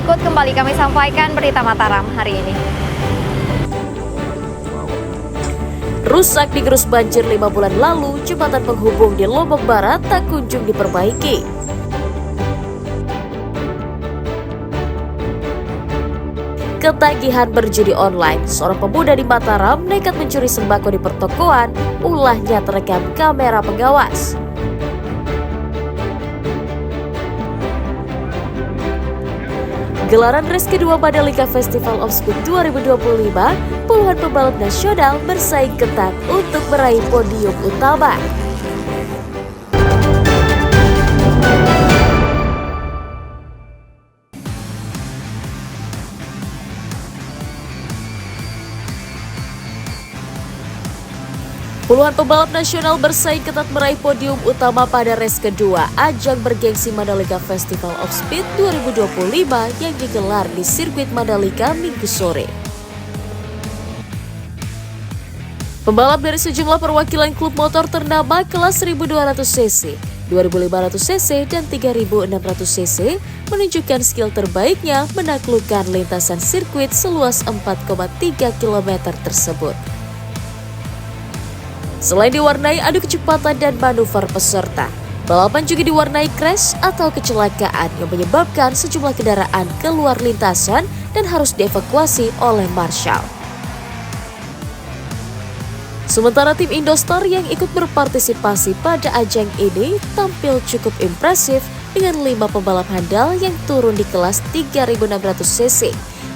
berikut kembali kami sampaikan berita Mataram hari ini. Rusak digerus banjir 5 bulan lalu, jembatan penghubung di Lombok Barat tak kunjung diperbaiki. Ketagihan berjudi online, seorang pemuda di Mataram nekat mencuri sembako di pertokoan, ulahnya terekam kamera pengawas. Gelaran race kedua Mandalika Festival of Speed 2025, puluhan pembalap nasional bersaing ketat untuk meraih podium utama. Puluhan pembalap nasional bersaing ketat meraih podium utama pada race kedua ajang bergengsi Mandalika Festival of Speed 2025 yang digelar di sirkuit Mandalika Minggu sore. Pembalap dari sejumlah perwakilan klub motor ternama kelas 1200 cc, 2500 cc, dan 3600 cc menunjukkan skill terbaiknya menaklukkan lintasan sirkuit seluas 4,3 km tersebut. Selain diwarnai adu kecepatan dan manuver peserta, balapan juga diwarnai crash atau kecelakaan yang menyebabkan sejumlah kendaraan keluar lintasan dan harus dievakuasi oleh marshal. Sementara tim Indostar yang ikut berpartisipasi pada ajang ini tampil cukup impresif dengan 5 pembalap handal yang turun di kelas 3600 cc,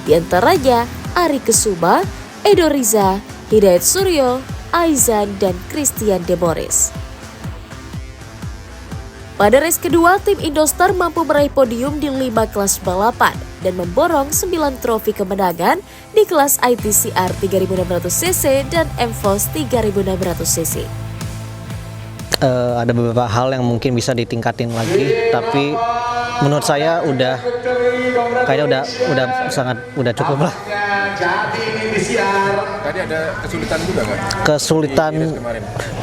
diantaranya Ari Kesuma, Edo Riza, Hidayat Suryo, Aizan, dan Christian De Boris. Pada race kedua, tim Indostar mampu meraih podium di 5 kelas balapan dan memborong 9 trofi kemenangan di kelas ITCR 3600cc dan MFOS 3600cc. Ada beberapa hal yang mungkin bisa ditingkatin lagi, tapi menurut saya kayaknya udah cukup lah. Tadi ada kesulitan juga nggak? Kesulitan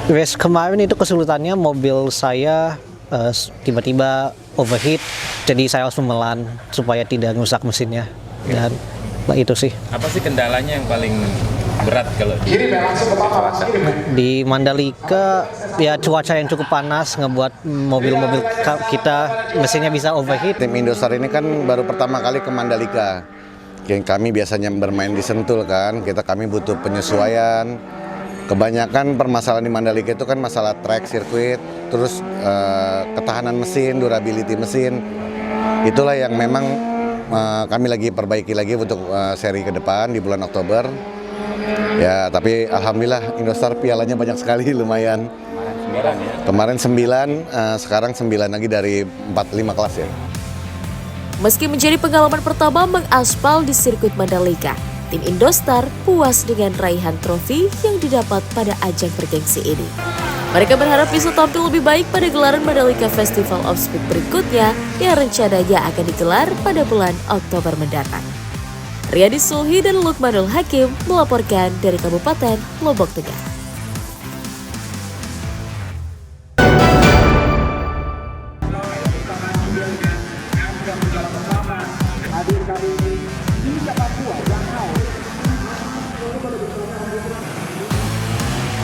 race kemarin itu kesulitannya mobil saya tiba-tiba overheat, jadi saya harus memelan supaya tidak rusak mesinnya. Dan itu sih. Apa sih kendalanya yang paling berat kalau di Mandalika? Ya cuaca yang cukup panas ngebuat mobil-mobil kita mesinnya bisa overheat. Tim Indostar ini kan baru pertama kali ke Mandalika. Yang kami biasanya bermain di Sentul kan, kami butuh penyesuaian. Kebanyakan permasalahan di Mandalika itu kan masalah track sirkuit, terus ketahanan mesin, durability mesin. Itulah yang memang kami lagi perbaiki lagi untuk seri ke depan di bulan Oktober. Ya, tapi alhamdulillah Indostar pialanya banyak sekali, lumayan. Kemarin 9, sekarang 9 lagi dari 4-5 kelas ya. Meski menjadi pengalaman pertama mengaspal di sirkuit Mandalika, tim Indostar puas dengan raihan trofi yang didapat pada ajang bergengsi ini. Mereka berharap bisa tampil lebih baik pada gelaran Mandalika Festival of Speed berikutnya yang rencananya akan digelar pada bulan Oktober mendatang. Riyadi Sulhi dan Lukmanul Hakim melaporkan dari Kabupaten Lombok Tengah.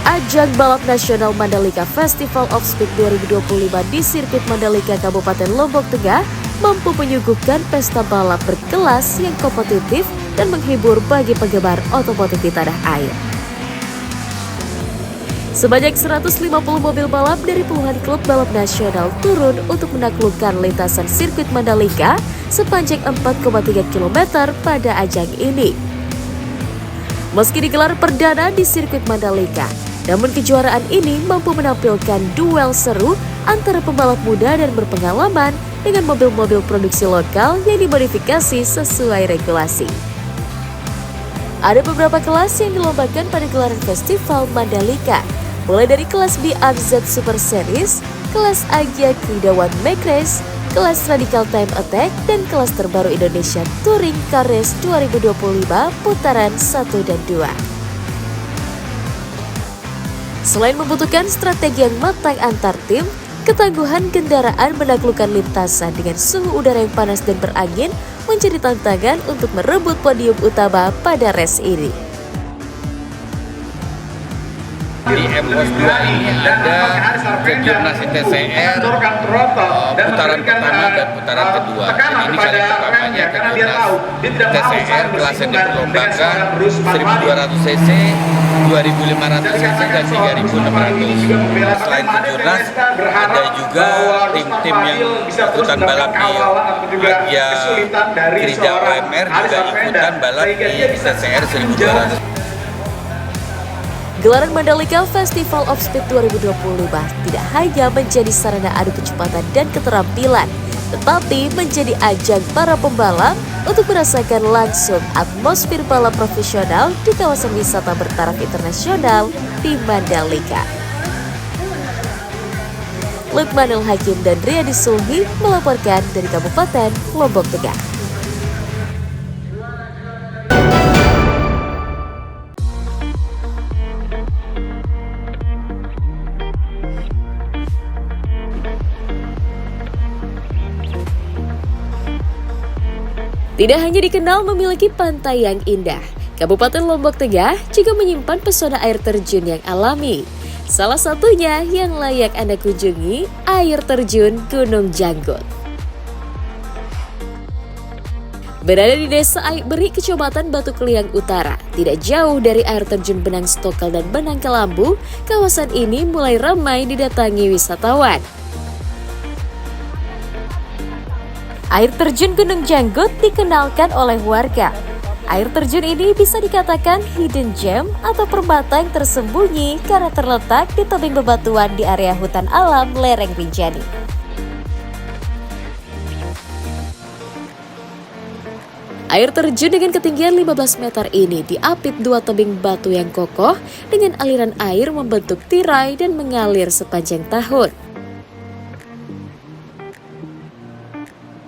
Ajang balap nasional Mandalika Festival of Speed 2025 di sirkuit Mandalika Kabupaten Lombok Tengah mampu menyuguhkan pesta balap berkelas yang kompetitif dan menghibur bagi penggemar otomotif di tanah air. Sebanyak 150 mobil balap dari puluhan klub balap nasional turun untuk menaklukkan lintasan sirkuit Mandalika sepanjang 4,3 km pada ajang ini. Meski digelar perdana di sirkuit Mandalika, namun kejuaraan ini mampu menampilkan duel seru antara pembalap muda dan berpengalaman dengan mobil-mobil produksi lokal yang dimodifikasi sesuai regulasi. Ada beberapa kelas yang dilombakan pada gelaran festival Mandalika, mulai dari kelas BRZ Super Series, kelas Agia Krida One Make Race, kelas Radical Time Attack, dan kelas terbaru Indonesia Touring Car Race 2025 putaran 1 dan 2. Selain membutuhkan strategi yang matang antar tim, Ketangguhan kendaraan menaklukkan lintasan dengan suhu udara yang panas dan berangin menjadi tantangan untuk merebut podium utama pada race ini. Di MOS 2 ini ada kejurnasi TCR putaran pertama dan putaran kedua. Jadi ini kali pertamanya kejurnas TCR kelas yang diperlombakan 1200 cc, 2500 cc dan 3600. Selain kejurnas ada juga tim-tim yang ikutan balap di Agya Krida OMR juga ikutan balap di TCR 1200. Gelaran Mandalika Festival of Speed 2025 tidak hanya menjadi sarana adu kecepatan dan keterampilan, tetapi menjadi ajang para pembalap untuk merasakan langsung atmosfer balap profesional di kawasan wisata bertaraf internasional di Mandalika. Lukmanul Hakim dan Riyadi Sulhi melaporkan dari Kabupaten Lombok Tengah. Tidak hanya dikenal memiliki pantai yang indah, Kabupaten Lombok Tengah juga menyimpan pesona air terjun yang alami. Salah satunya yang layak Anda kunjungi, air terjun Gunung Janggut. Berada di Desa Aik Beri, Kecamatan Batu Keliang Utara, tidak jauh dari air terjun Benang Stokal dan Benang Kelambu, kawasan ini mulai ramai didatangi wisatawan. Air terjun Gunung Janggut dikenalkan oleh warga. Air terjun ini bisa dikatakan hidden gem atau permata yang tersembunyi karena terletak di tebing bebatuan di area hutan alam lereng Rinjani. Air terjun dengan ketinggian 15 meter ini diapit dua tebing batu yang kokoh dengan aliran air membentuk tirai dan mengalir sepanjang tahun.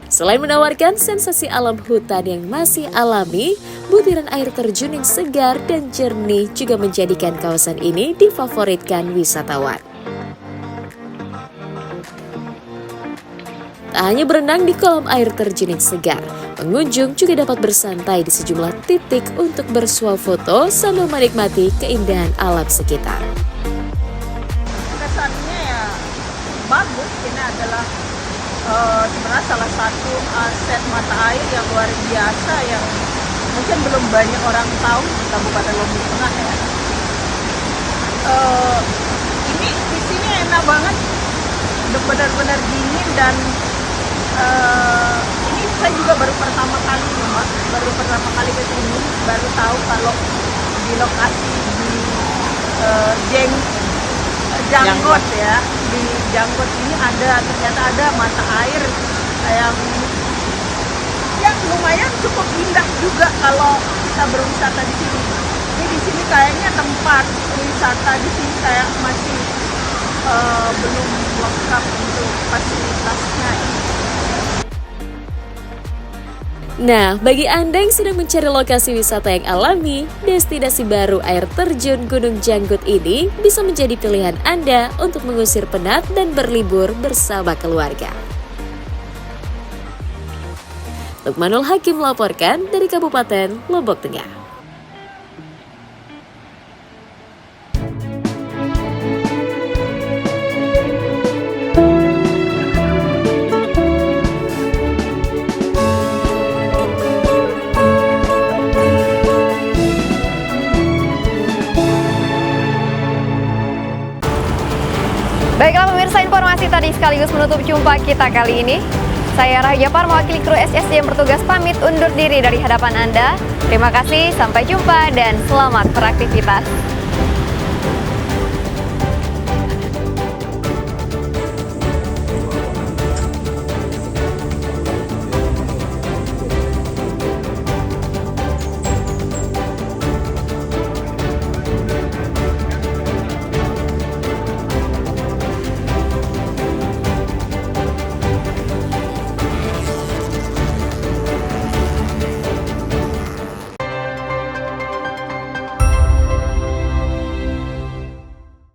Selain menawarkan sensasi alam hutan yang masih alami, butiran air terjun yang segar dan jernih juga menjadikan kawasan ini difavoritkan wisatawan. Tak hanya berenang di kolam air terjun yang segar, pengunjung juga dapat bersantai di sejumlah titik untuk bersuah foto sambil menikmati keindahan alam sekitar. Kesannya ya bagus, ini adalah sebenarnya salah satu aset mata air yang luar biasa yang mungkin belum banyak orang tahu di Kabupaten Lombok Tengah ya. Ini di sini enak banget, udah benar-benar dingin dan ini saya juga baru pertama kali ke sini, baru tahu kalau di lokasi di Janggut ya, di Janggut ini ternyata ada mata air yang lumayan cukup indah juga kalau kita berwisata di sini. Ini di sini kayaknya tempat wisata di sini kayak masih belum lengkap untuk fasilitasnya. Nah, bagi Anda yang sedang mencari lokasi wisata yang alami, destinasi baru air terjun Gunung Janggut ini bisa menjadi pilihan Anda untuk mengusir penat dan berlibur bersama keluarga. Lukmanul Hakim melaporkan dari Kabupaten Lombok Tengah. Baiklah pemirsa, informasi tadi sekaligus menutup jumpa kita kali ini. Saya Rahya Par, mewakili kru SSC yang bertugas pamit undur diri dari hadapan Anda. Terima kasih, sampai jumpa dan selamat beraktivitas.